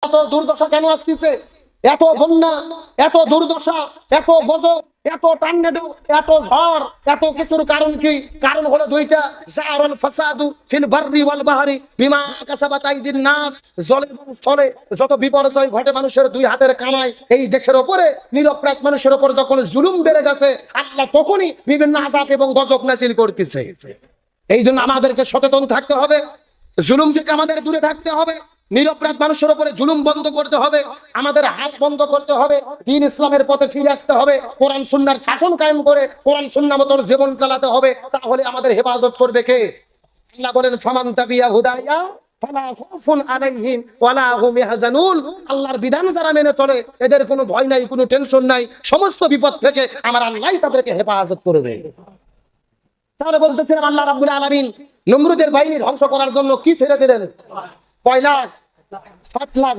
এত দুর্দশা কেন আসতেছে? এত বন্যা, এত দুর্দশা, এত গজব, এত টর্নেডো, এত ঝড়, এত কিছুর কারণ কি? কারণ হলো দুইটা। জারাল ফাসাদু ফিল বাররি ওয়াল বাহরি বিমা কাসাবাত আইদিন নাস। জলে এবং স্থলে যত বিপর্যয় ঘটে মানুষের দুই হাতের কামাই, এই দেশের উপরে নিরপরাধ মানুষের উপর যখন জুলুম বেড়ে গেছে, আল্লাহ তখনই বিভিন্ন আযাব এবং গজব নাযিল করতেছে। এই জন্য আমাদেরকে সচেতন থাকতে হবে, জুলুম থেকে আমাদের দূরে থাকতে হবে, নিরপরাধ মানুষের উপরে জুলুম বন্ধ করতে হবে, আমাদের হাত বন্ধ করতে হবে, দ্বীন ইসলামের পথে ফিরে আসতে হবে, কোরআন সুন্নাহর শাসন কায়েম করে কোরআন সুন্নাহ মতো জীবন চালাতে হবে। তাহলে আমাদের হেফাজত করবে কে? আল্লাহ বলেন ফামান তাবিয়া হুদায়া ফালা খাউফুন আলাইহিম ওয়ালা হুম ইয়াহজানুন। আল্লাহর বিধান যারা মেনে চলে এদের কোনো ভয় নাই, কোনো টেনশন নাই, সমস্ত বিপদ থেকে আমার আল্লাহই তাদেরকে হেফাজত করবে। তাহলে বলতেছিলাম আল্লাহ রাব্বুল আলামিন নমরুদের বাহিনী ধ্বংস করার জন্য কি ছেড়ে দিলেন? কয় লাখ? 7 লাখ।